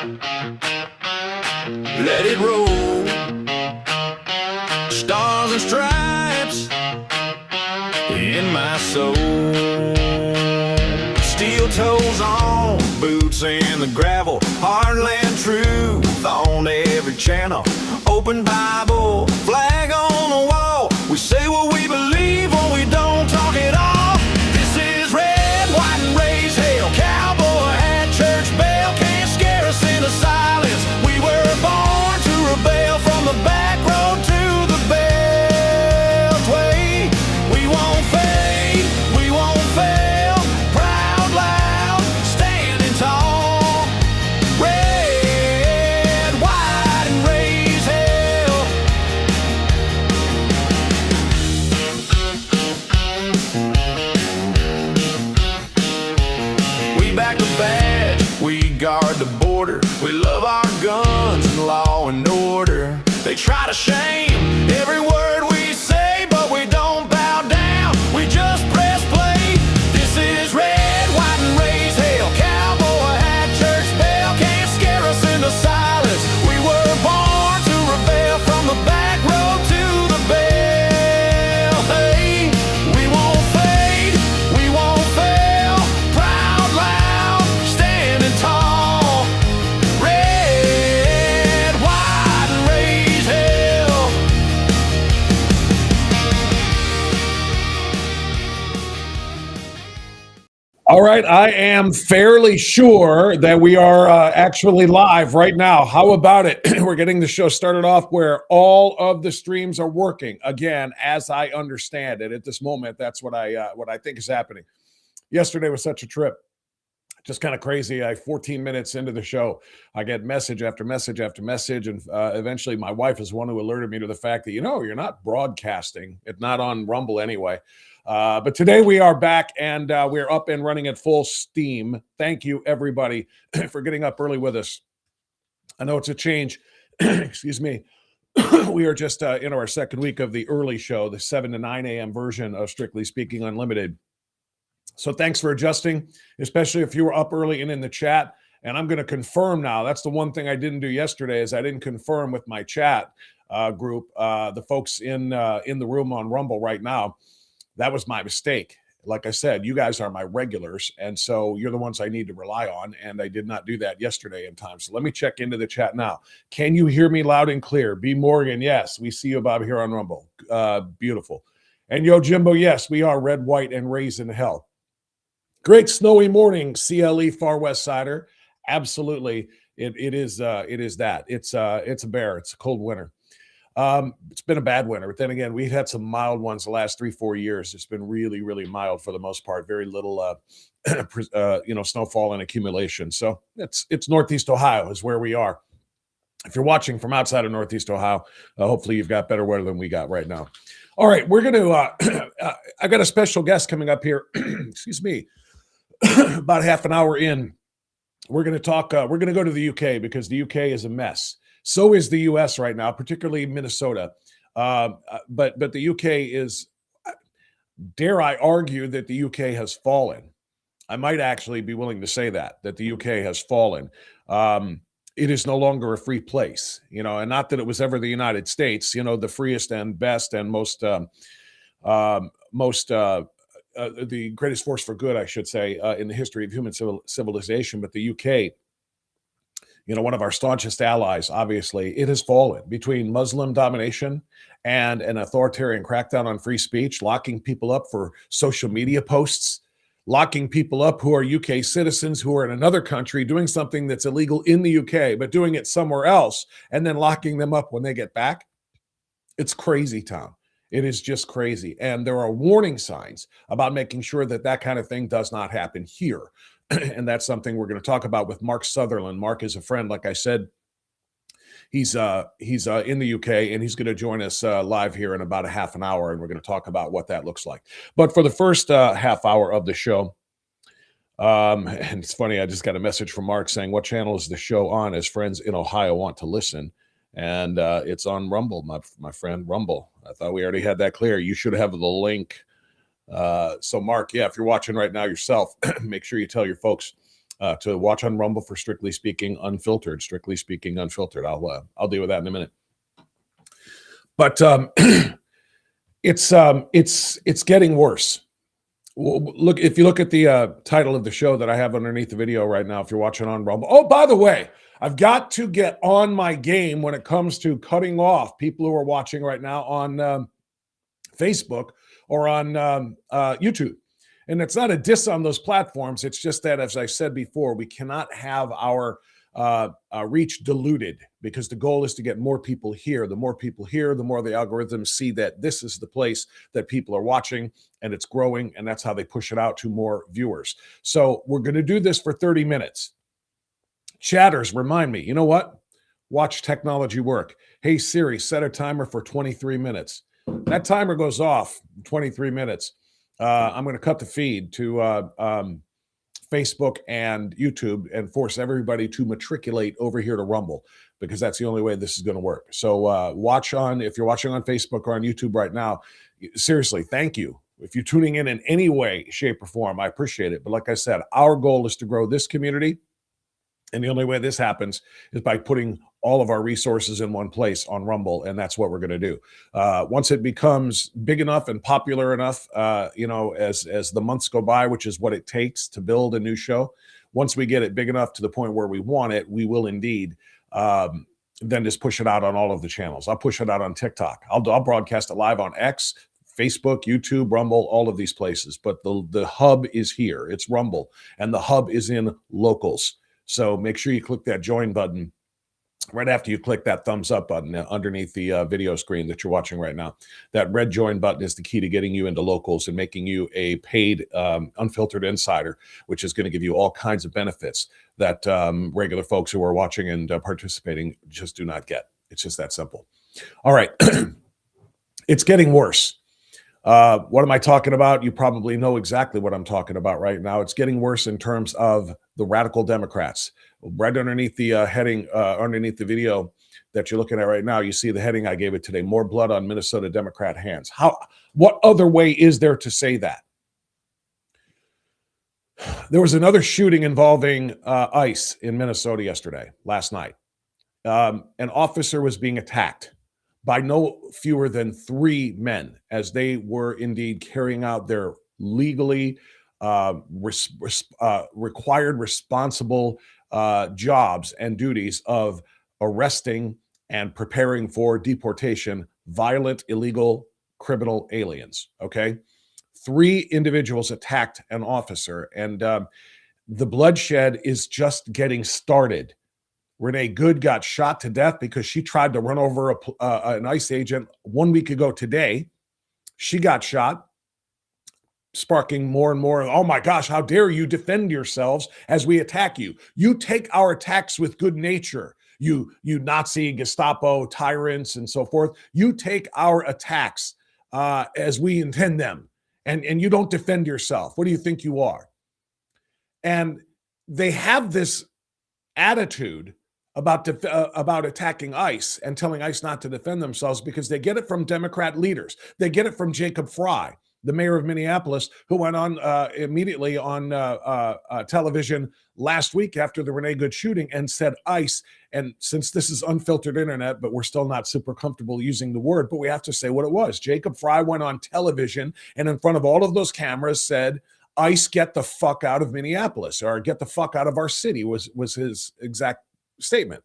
Let it roll. Stars and stripes in my soul. Steel toes on, boots in the gravel. Heartland truth on every channel. Open Bible, flag on the wall. We say what we believe or we don't talk at all. This is red, white, and raise hell. Cowboy hat, church bell. Can't scare us into silence. We were born to rebel from the back road to the beltway. We won't fade, we won't fail. Proud, loud, standing tall. Red, white, and raise hell. We back the badge, we guard the border. We love our guns and law and order. They try to shame every word we say, but we don't bow down, we just press play. This is red, white, and raise hell. Cowboy hat, church bell. Can't scare us into silence. We were born to rebel from the back road to the bell. Hey, we won't fade, we won't fail. Proud, loud, standing tall. Red, white, and raise hell. All right, I am fairly sure that we are actually live right now. How about it? We're getting the show started off where all of the streams are working again, as I understand it. At this moment, that's what I think is happening. Yesterday was such a trip, just kind of crazy. 14 minutes into the show, I get message after message after message, and eventually, my wife is one who alerted me to the fact that you're not broadcasting. It's not on Rumble anyway. But today we are back and we're up and running at full steam. Thank you, everybody, for getting up early with us. I know it's a change. Excuse me. We are just in our second week of the early show, the 7 to 9 a.m. version of Strictly Speaking Unlimited. So thanks for adjusting, especially if you were up early and in the chat. And I'm going to confirm now. That's the one thing I didn't do yesterday is I didn't confirm with my chat group, the folks in the room on Rumble right now. That was my mistake. Like I said, you guys are my regulars, and so you're the ones I need to rely on, and I did not do that yesterday in time. So let me check into the chat now. Can you hear me loud and clear? B. Morgan, yes. We see you, Bob, here on Rumble. Beautiful. And Yo Jimbo, yes, we are red, white, and raised in hell. Great snowy morning, CLE Far West Sider. Absolutely, it is that. It's a bear. It's a cold winter. It's been a bad winter, but then again, we've had some mild ones the last 3-4 years. It's been really, really mild for the most part. Very little, snowfall and accumulation. So it's Northeast Ohio is where we are. If you're watching from outside of Northeast Ohio, hopefully you've got better weather than we got right now. All right, we're going to, I got a special guest coming up here. Excuse me, about half an hour in. We're going to talk, we're going to go to the UK because the UK is a mess. So is the U.S. right now, particularly Minnesota. But the UK is, dare I argue that the UK has fallen. I might actually be willing to say that the UK has fallen. It is no longer a free place, and not that it was ever the United States, the freest and best and the greatest force for good, I should say, in the history of human civilization. But the UK, one of our staunchest allies, obviously, it has fallen between Muslim domination and an authoritarian crackdown on free speech, locking people up for social media posts, locking people up who are UK citizens who are in another country doing something that's illegal in the UK, but doing it somewhere else, and then locking them up when they get back. It's crazy town. It is just crazy. And there are warning signs about making sure that kind of thing does not happen here. And that's something we're going to talk about with Mark Sutherland. Mark is a friend, like I said. He's in the UK, and he's going to join us live here in about a half an hour, and we're going to talk about what that looks like. But for the first half hour of the show, and it's funny, I just got a message from Mark saying, what channel is the show on? His friends in Ohio want to listen. And it's on Rumble, my friend, Rumble. I thought we already had that clear. You should have the link. So Mark, yeah, if you're watching right now yourself, make sure you tell your folks to watch on Rumble for Strictly Speaking Unfiltered. Strictly Speaking Unfiltered. I'll deal with that in a minute. But it's getting worse. Look, if you look at the title of the show that I have underneath the video right now, if you're watching on Rumble. Oh, by the way, I've got to get on my game when it comes to cutting off people who are watching right now on Facebook or on YouTube. And it's not a diss on those platforms. It's just that, as I said before, we cannot have our reach diluted, because the goal is to get more people here. The more people here, the more the algorithms see that this is the place that people are watching, and it's growing, and that's how they push it out to more viewers. So we're going to do this for 30 minutes. Chatters, remind me, you know what? Watch technology work. Hey, Siri, set a timer for 23 minutes. That timer goes off 23 minutes. I'm going to cut the feed to Facebook and YouTube and force everybody to matriculate over here to Rumble, because that's the only way this is going to work. So if you're watching on Facebook or on YouTube right now, seriously, thank you. If you're tuning in any way, shape, or form, I appreciate it. But like I said, our goal is to grow this community. And the only way this happens is by putting all of our resources in one place on Rumble, and that's what we're going to do. Once it becomes big enough and popular enough, as the months go by, which is what it takes to build a new show, once we get it big enough to the point where we want it, we will indeed then just push it out on all of the channels. I'll push it out on TikTok. I'll broadcast it live on X, Facebook, YouTube, Rumble, all of these places. But the hub is here. It's Rumble, and the hub is in locals. So make sure you click that join button right after you click that thumbs up button underneath the video screen that you're watching right now. That red join button is the key to getting you into locals and making you a paid unfiltered insider, which is going to give you all kinds of benefits that regular folks who are watching and participating just do not get. It's just that simple. All right. It's getting worse. What am I talking about? You probably know exactly what I'm talking about right now. It's getting worse in terms of the radical Democrats. Right underneath the heading, underneath the video that you're looking at right now, you see the heading I gave it today: more blood on Minnesota Democrat hands. What other way is there to say that? There was another shooting involving ICE in Minnesota last night. An officer was being attacked by no fewer than 3 men as they were indeed carrying out their legally required responsible jobs and duties of arresting and preparing for deportation violent, illegal, criminal aliens. Okay. 3 individuals attacked an officer, and the bloodshed is just getting started. Renee Good got shot to death because she tried to run over an ICE agent 1 week ago today. She got shot, sparking more and more, oh my gosh, how dare you defend yourselves as we attack you. You take our attacks with good nature, you Nazi, Gestapo, tyrants, and so forth. You take our attacks as we intend them, and you don't defend yourself. What do you think you are? And they have this attitude about attacking ICE and telling ICE not to defend themselves because they get it from Democrat leaders. They get it from Jacob Fry, the mayor of Minneapolis, who went on immediately on television last week after the Renee Good shooting and said ICE. And since this is unfiltered internet, but we're still not super comfortable using the word, but we have to say what it was. Jacob Fry went on television and in front of all of those cameras said, ICE, get the fuck out of Minneapolis, or get the fuck out of our city was his exact statement.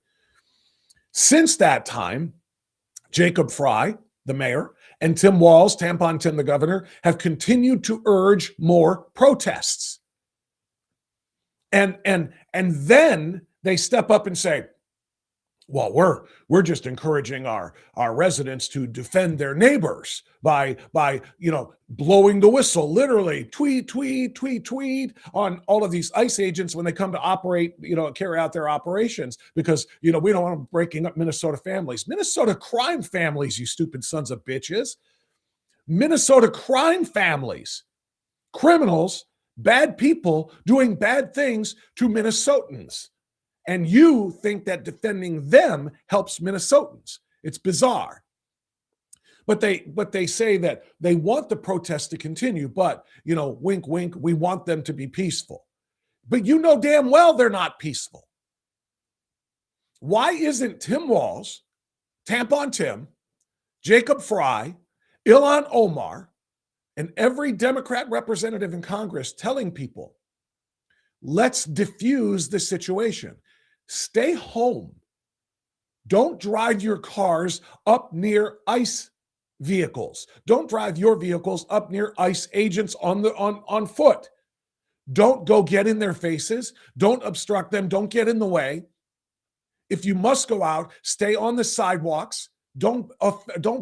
Since that time, Jacob Fry, the mayor, and Tim Walz, Tampon Tim, the governor, have continued to urge more protests. And then they step up and say, well, we're just encouraging our residents to defend their neighbors by blowing the whistle, literally tweet on all of these ICE agents when they come to operate, carry out their operations, because we don't want them breaking up Minnesota families, Minnesota crime families, you stupid sons of bitches, Minnesota crime families, criminals, bad people doing bad things to Minnesotans. And you think that defending them helps Minnesotans. It's bizarre. But they say that they want the protests to continue, but, wink, wink, we want them to be peaceful. But you know damn well they're not peaceful. Why isn't Tim Walz, Tampon Tim, Jacob Fry, Ilhan Omar, and every Democrat representative in Congress telling people, let's diffuse the situation. Stay home. Don't drive your cars up near ICE vehicles. Don't drive your vehicles up near ICE agents on foot. Don't go get in their faces. Don't obstruct them. Don't get in the way. If you must go out, stay on the sidewalks. Don't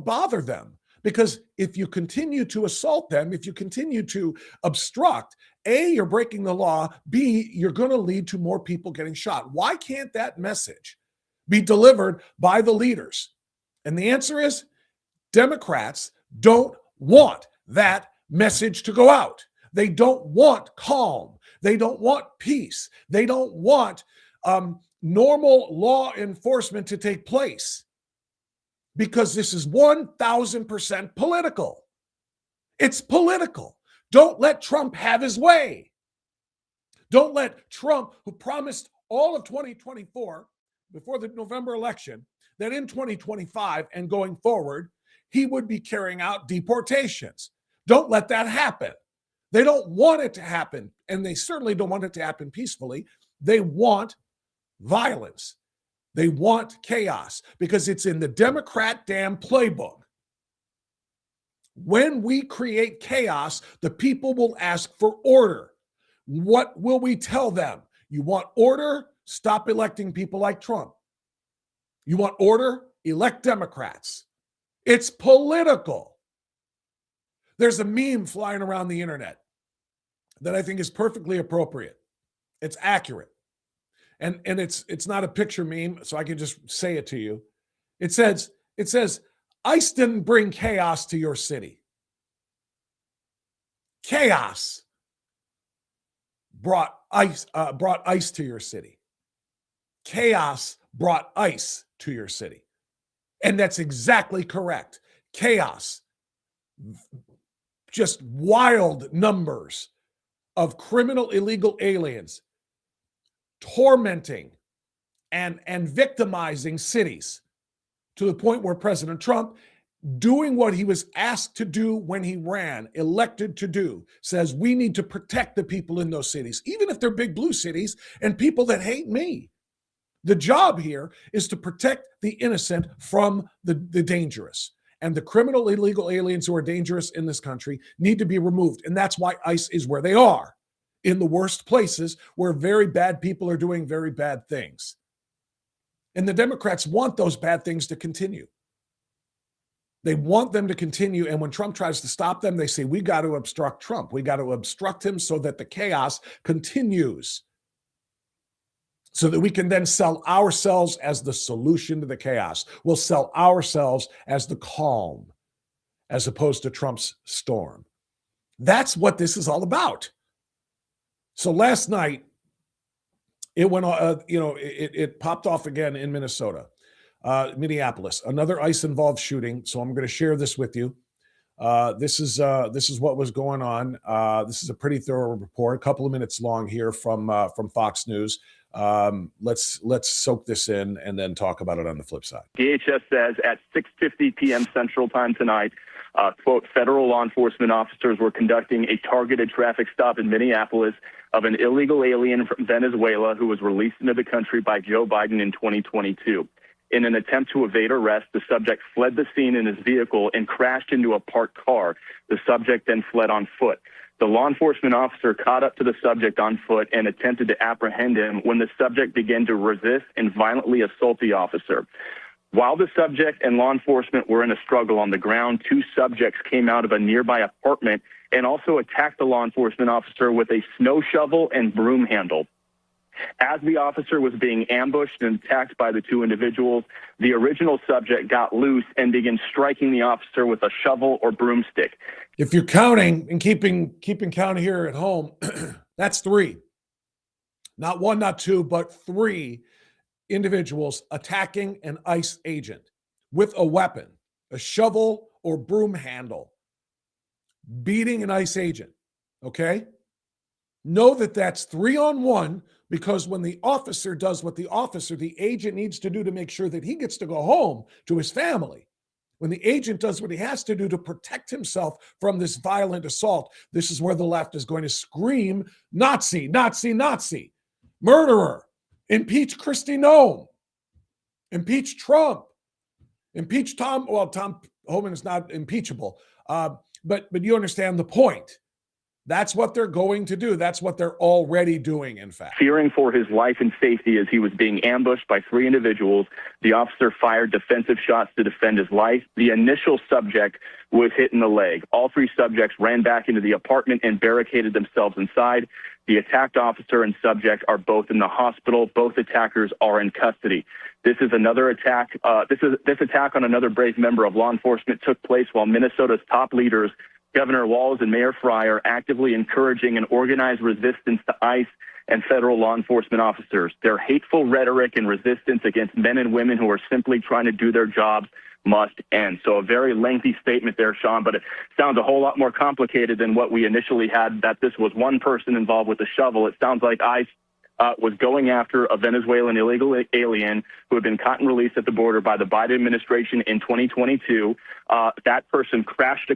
bother them. Because if you continue to assault them, if you continue to obstruct, A, you're breaking the law. B, you're going to lead to more people getting shot. Why can't that message be delivered by the leaders? And the answer is Democrats don't want that message to go out. They don't want calm. They don't want peace. They don't want normal law enforcement to take place, because this is 1,000% political. It's political. Don't let Trump have his way. Don't let Trump, who promised all of 2024 before the November election, that in 2025 and going forward, he would be carrying out deportations. Don't let that happen. They don't want it to happen, and they certainly don't want it to happen peacefully. They want violence. They want chaos, because it's in the Democrat damn playbook. When we create chaos, the people will ask for order. What will we tell them? You want order? Stop electing people like Trump. You want order? Elect Democrats. It's political. There's a meme flying around the internet that I think is perfectly appropriate. It's accurate. And it's not a picture meme, so I can just say it to you. It says, ICE didn't bring chaos to your city. Chaos brought ICE to your city. Chaos brought ICE to your city. And that's exactly correct. Chaos. Just wild numbers of criminal illegal aliens tormenting and victimizing cities, to the point where President Trump, doing what he was asked to do when he ran, elected to do, says we need to protect the people in those cities, even if they're big blue cities and people that hate me. The job here is to protect the innocent from the dangerous. And the criminal illegal aliens who are dangerous in this country need to be removed. And that's why ICE is where they are, in the worst places where very bad people are doing very bad things. And the Democrats want those bad things to continue. They want them to continue. And when Trump tries to stop them, they say, we got to obstruct Trump. We got to obstruct him so that the chaos continues, so that we can then sell ourselves as the solution to the chaos. We'll sell ourselves as the calm, as opposed to Trump's storm. That's what this is all about. So last night, it went, it popped off again in Minnesota, Minneapolis, another ICE-involved shooting. So I'm going to share this with you. This is what was going on. This is a pretty thorough report, a couple of minutes long here from Fox News. Let's soak this in and then talk about it on the flip side. DHS says at 6:50 p.m. Central Time tonight, quote, federal law enforcement officers were conducting a targeted traffic stop in Minneapolis of an illegal alien from Venezuela who was released into the country by Joe Biden in 2022. In an attempt to evade arrest, the subject fled the scene in his vehicle and crashed into a parked car. The subject then fled on foot. The law enforcement officer caught up to the subject on foot and attempted to apprehend him when the subject began to resist and violently assault the officer. While the subject and law enforcement were in a struggle on the ground, two subjects came out of a nearby apartment and also attacked the law enforcement officer with a snow shovel and broom handle. As the officer was being ambushed and attacked by the two individuals, the original subject got loose and began striking the officer with a shovel or broomstick. If you're counting and keeping count here at home, that's three. Not one, not two, but three individuals attacking an ICE agent with a weapon, a shovel or broom handle, beating an ICE agent, okay? Know that that's 3-on-1, because when the officer does what the agent needs to do to make sure that he gets to go home to his family, when the agent does what he has to do to protect himself from this violent assault, this is where the left is going to scream, Nazi, Nazi, Nazi, murderer, impeach Kristi Noem, impeach Trump, impeach Tom. Well, Tom Homan is not impeachable, but you understand the point. That's what they're going to do. That's what they're already doing, in fact. Fearing for his life and safety as he was being ambushed by 3 individuals, the officer fired defensive shots to defend his life. The initial subject was hit in the leg. All 3 subjects ran back into the apartment and barricaded themselves inside. The attacked officer and subject are both in the hospital. Both attackers are in custody. This is another attack. This attack on another brave member of law enforcement took place while Minnesota's top leaders, Governor Walz and Mayor Frey, are actively encouraging an organized resistance to ICE and federal law enforcement officers. Their hateful rhetoric and resistance against men and women who are simply trying to do their jobs must end. So a very lengthy statement there, Sean, but it sounds a whole lot more complicated than what we initially had, that this was one person involved with a shovel. It sounds like ICE was going after a Venezuelan illegal alien who had been caught and released at the border by the Biden administration in 2022. That person crashed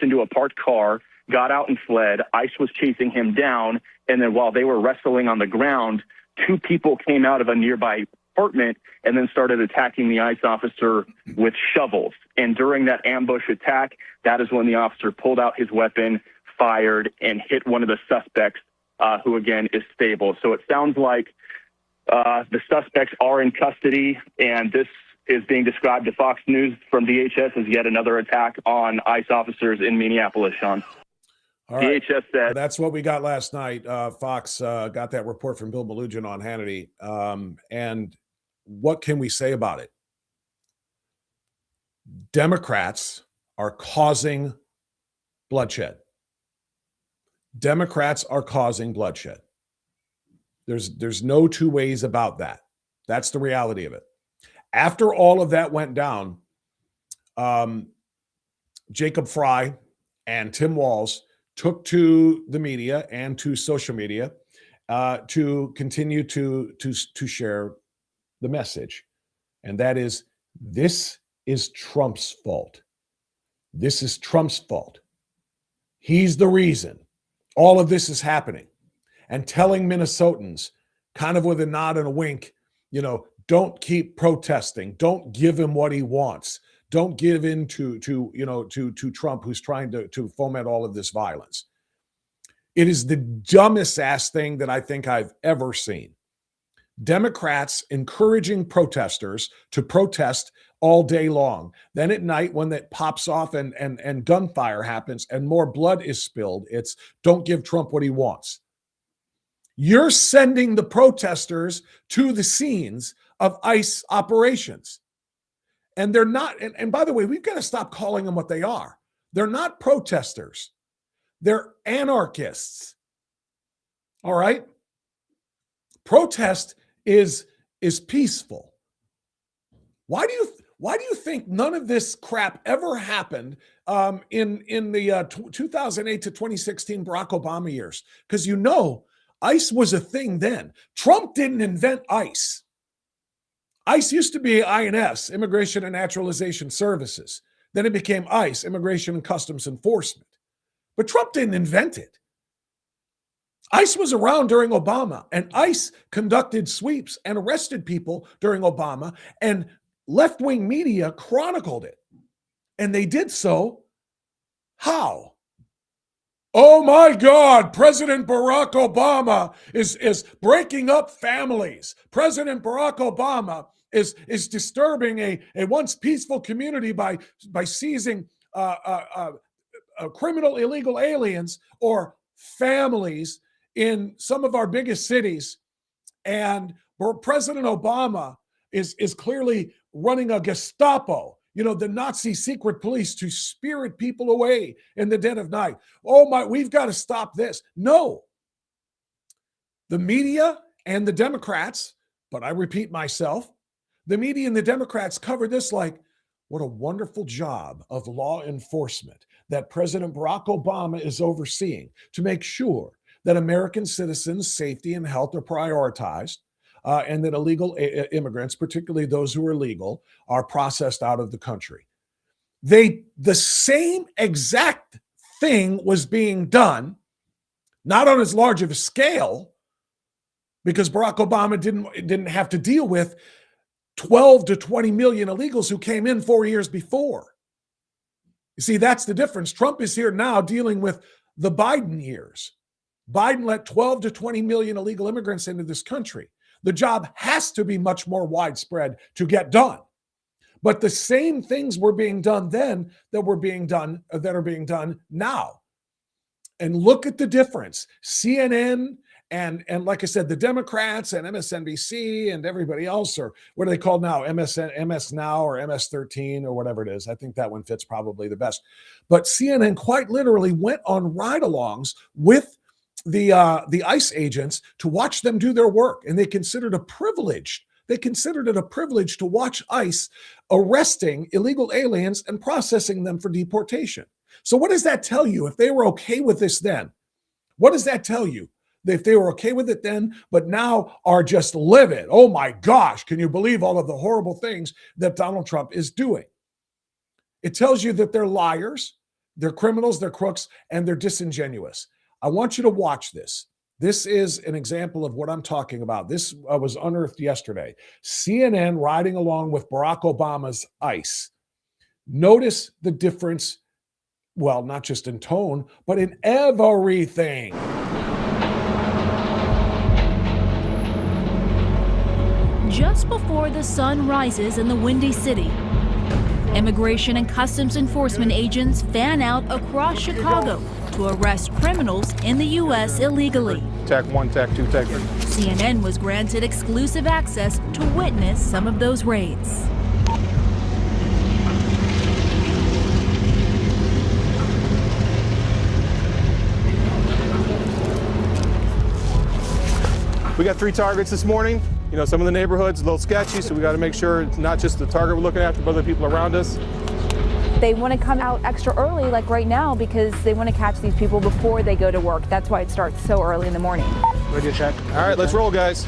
into a parked car, got out and fled. ICE was chasing him down, and then while they were wrestling on the ground, 2 people came out of a nearby apartment and then started attacking the ICE officer with shovels. And during that ambush attack, that is when the officer pulled out his weapon, fired, and hit one of the suspects, who again is stable. So it sounds like the suspects are in custody, and this is being described to Fox News from DHS as yet another attack on ICE officers in Minneapolis, Sean. All right. DHS said that's what we got last night. Fox got that report from Bill Malugin on Hannity. And what can we say about it? Democrats are causing bloodshed. Democrats are causing bloodshed. There's no 2 ways about that. That's the reality of it. After all of that went down, Jacob Frey and Tim Walz took to the media and to social media to continue to share the message. And that is, this is Trump's fault. This is Trump's fault. He's the reason all of this is happening. And telling Minnesotans, kind of with a nod and a wink, don't keep protesting. Don't give him what he wants. Don't give in to Trump, who's trying to foment all of this violence. It is the dumbest ass thing that I think I've ever seen. Democrats encouraging protesters to protest all day long. Then at night, when that pops off and gunfire happens and more blood is spilled, it's don't give Trump what he wants. You're sending the protesters to the scenes of ICE operations. And they're not, and by the way, we've got to stop calling them what they are. They're not protesters. They're anarchists. All right? Protest is peaceful. Why do you think none of this crap ever happened in the 2008 to 2016 Barack Obama years? Because ICE was a thing then. Trump didn't invent ICE. ICE used to be INS, Immigration and Naturalization Services. Then it became ICE, Immigration and Customs Enforcement. But Trump didn't invent it. ICE was around during Obama, and ICE conducted sweeps and arrested people during Obama, and left-wing media chronicled it. And they did so how? Oh my God, President Barack Obama is breaking up families. President Barack Obama is disturbing a once peaceful community by seizing criminal illegal aliens or families in some of our biggest cities. And President Obama is clearly running a Gestapo, the Nazi secret police, to spirit people away in the dead of night. Oh my, we've got to stop this. No. The media and the Democrats, but I repeat myself, the media and the Democrats cover this like, what a wonderful job of law enforcement that President Barack Obama is overseeing to make sure that American citizens' safety and health are prioritized, and that illegal immigrants, particularly those who are legal, are processed out of the country. The same exact thing was being done, not on as large of a scale, because Barack Obama didn't have to deal with 12 to 20 million illegals who came in 4 years before. You see, that's the difference. Trump is here now dealing with the Biden years. Biden let 12 to 20 million illegal immigrants into this country. The job has to be much more widespread to get done. But the same things were being done then that are being done now. And look at the difference. CNN and like I said, the Democrats and MSNBC and everybody else, or what are they called now? MS Now or MS-13 or whatever it is. I think that one fits probably the best. But CNN quite literally went on ride-alongs with the ICE agents to watch them do their work, and they considered it a privilege to watch ICE arresting illegal aliens and processing them for deportation. So what does that tell you? If they were okay with this then, what does that tell you? If they were okay with it then, but now are just livid. Oh my gosh, can you believe all of the horrible things that Donald Trump is doing? It tells you that they're liars, they're criminals, they're crooks, and they're disingenuous. I want you to watch this. This is an example of what I'm talking about. This was unearthed yesterday. CNN riding along with Barack Obama's ICE. Notice the difference, well, not just in tone, but in everything. Just before the sun rises in the Windy City, Immigration and Customs Enforcement agents fan out across Chicago to arrest criminals in the U.S. illegally. Tag 1, Tag 2, Tag 3. CNN was granted exclusive access to witness some of those raids. We got 3 targets this morning. You know, some of the neighborhoods a little sketchy, so we got to make sure it's not just the target we're looking after, but other people around us. They want to come out extra early, like right now, because they want to catch these people before they go to work. That's why it starts so early in the morning. Ready to check? All right, let's roll, guys.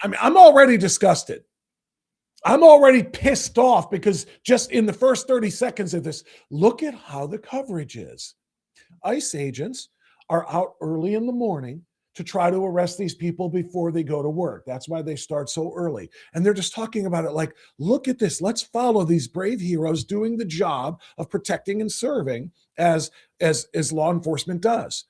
I mean, I'm already disgusted. I'm already pissed off because just in the first 30 seconds of this, look at how the coverage is. ICE agents are out early in the morning to try to arrest these people before they go to work. That's why they start so early. And they're just talking about it like, look at this. Let's follow these brave heroes doing the job of protecting and serving as law enforcement does.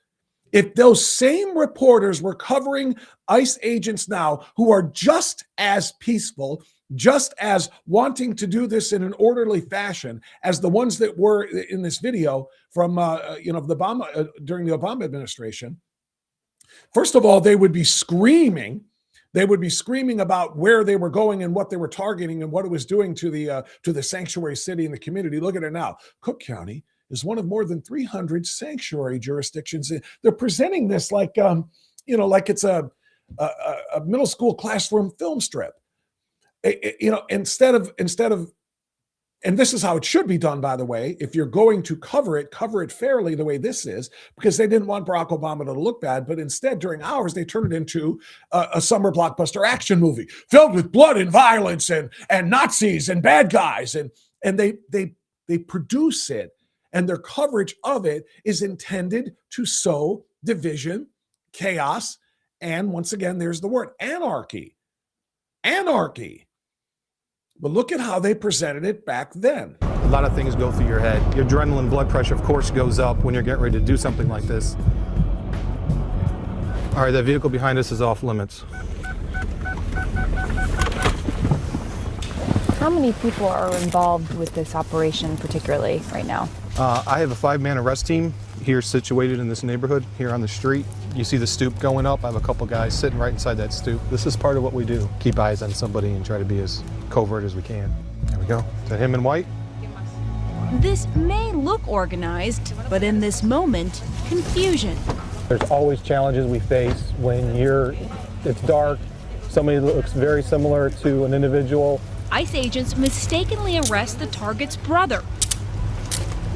If those same reporters were covering ICE agents now who are just as peaceful, just as wanting to do this in an orderly fashion as the ones that were in this video from during the Obama administration, first of all, they would be screaming. They would be screaming about where they were going and what they were targeting and what it was doing to the sanctuary city and the community. Look at it now. Cook County is one of more than 300 sanctuary jurisdictions. They're presenting this like like it's a middle school classroom film strip. Instead of, and this is how it should be done, by the way, if you're going to cover it fairly the way this is, because they didn't want Barack Obama to look bad, but instead during hours, they turned it into a summer blockbuster action movie filled with blood and violence and Nazis and bad guys. And they produce it, and their coverage of it is intended to sow division, chaos, and once again, there's the word anarchy. But look at how they presented it back then. A lot of things go through your head. Your adrenaline, blood pressure, of course, goes up when you're getting ready to do something like this. All right, that vehicle behind us is off limits. How many people are involved with this operation particularly right now? I have a 5-man arrest team here situated in this neighborhood here on the street. You see the stoop going up. I have a couple guys sitting right inside that stoop. This is part of what we do. Keep eyes on somebody and try to be as covert as we can. There we go. Is that him in white? This may look organized, but in this moment, confusion. There's always challenges we face when it's dark, somebody looks very similar to an individual. ICE agents mistakenly arrest the target's brother.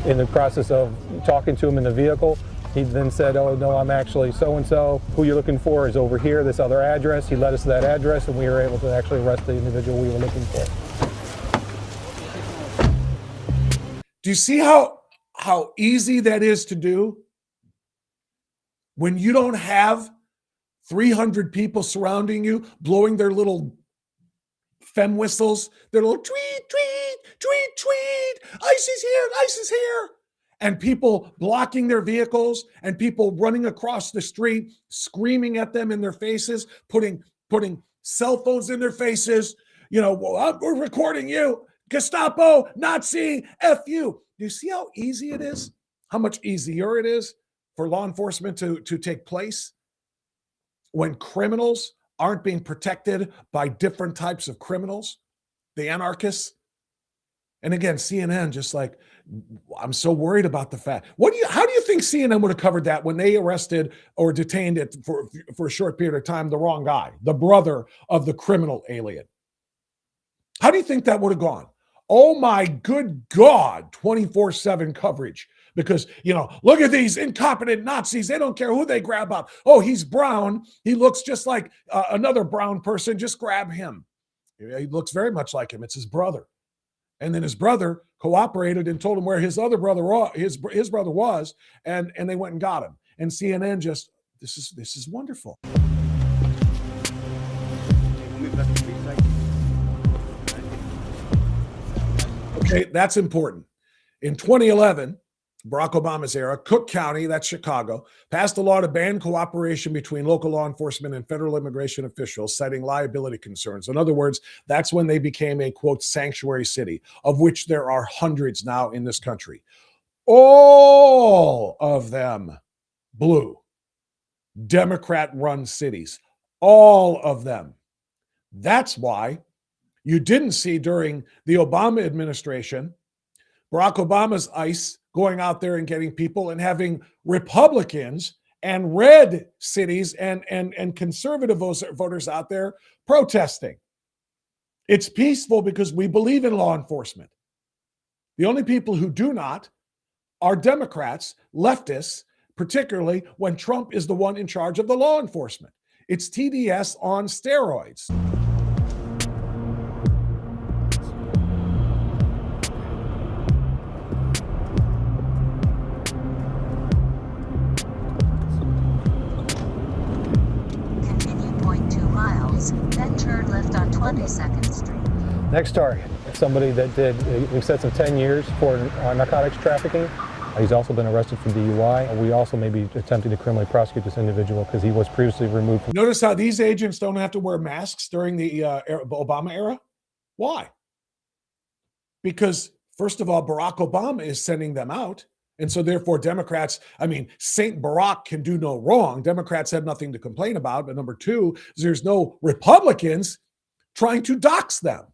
In the process of talking to him in the vehicle, he then said, "Oh, no, I'm actually so-and-so. Who you're looking for is over here, this other address." He led us to that address, and we were able to actually arrest the individual we were looking for. Do you see how easy that is to do? When you don't have 300 people surrounding you, blowing their little fem whistles, their little tweet, tweet, tweet, tweet, ICE is here, ICE is here. And people blocking their vehicles and people running across the street, screaming at them in their faces, putting cell phones in their faces. Well, we're recording you. Gestapo, Nazi, F you. Do you see how easy it is? How much easier it is for law enforcement to take place when criminals aren't being protected by different types of criminals, the anarchists? And again, CNN just like, I'm so worried about the fact. How do you think CNN would have covered that when they arrested or detained it for a short period of time, the wrong guy, the brother of the criminal alien? How do you think that would have gone? Oh my good God, 24/7 coverage. Because, look at these incompetent Nazis. They don't care who they grab up. Oh, he's brown. He looks just like another brown person. Just grab him. He looks very much like him. It's his brother. And then his brother cooperated and told him where his other brother, his brother was, and they went and got him. And CNN just, this is wonderful. Okay, that's important. In 2011, Barack Obama's era, Cook County, that's Chicago, passed a law to ban cooperation between local law enforcement and federal immigration officials, citing liability concerns. In other words, that's when they became a, quote, sanctuary city, of which there are hundreds now in this country. All of them blue, Democrat-run cities, all of them. That's why you didn't see during the Obama administration Barack Obama's ICE going out there and getting people and having Republicans and red cities and conservative voters out there protesting. It's peaceful because we believe in law enforcement. The only people who do not are Democrats, leftists, particularly when Trump is the one in charge of the law enforcement. It's TDS on steroids. Then turn left on 22nd Street. Next target, somebody that did in excess of 10 years for narcotics trafficking. He's also been arrested for DUI. We also may be attempting to criminally prosecute this individual because he was previously removed from. Notice how these agents don't have to wear masks during the Obama era? Why? Because, first of all, Barack Obama is sending them out. And so therefore Democrats, Saint Barack can do no wrong. Democrats have nothing to complain about. But number two, there's no Republicans trying to dox them.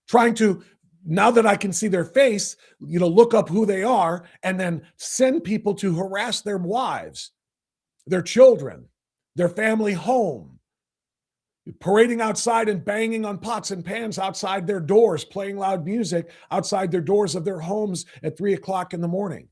Trying to, now that I can see their face, look up who they are and then send people to harass their wives, their children, their family home. Parading outside and banging on pots and pans outside their doors, playing loud music outside their doors of their homes at 3:00 in the morning.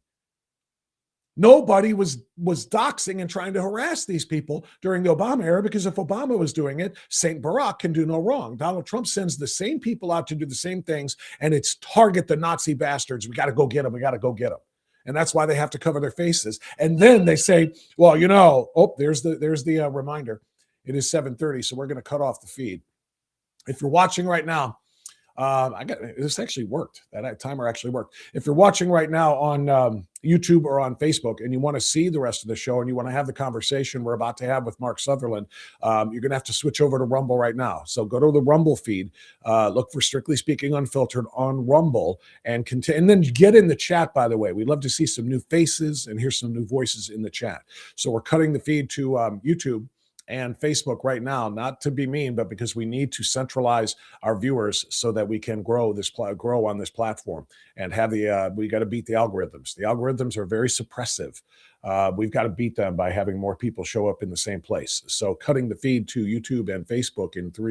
Nobody was doxing and trying to harass these people during the Obama era, because if Obama was doing it, Saint Barack can do no wrong. Donald Trump sends the same people out to do the same things, and it's target the Nazi bastards. We got to go get them. We got to go get them. And that's why they have to cover their faces. And then they say, well, there's the reminder. It is 7:30, so we're going to cut off the feed. If you're watching right now, this actually worked. That timer actually worked. If you're watching right now on YouTube or on Facebook and you want to see the rest of the show and you want to have the conversation we're about to have with Mark Sutherland, you're going to have to switch over to Rumble right now. So go to the Rumble feed, look for Strictly Speaking Unfiltered on Rumble, and then get in the chat, by the way. We'd love to see some new faces and hear some new voices in the chat. So we're cutting the feed to YouTube and Facebook right now, not to be mean, but because we need to centralize our viewers so that we can grow on this platform and have we got to beat the algorithms. The algorithms are very suppressive. We've got to beat them by having more people show up in the same place. So cutting the feed to YouTube and Facebook in 3.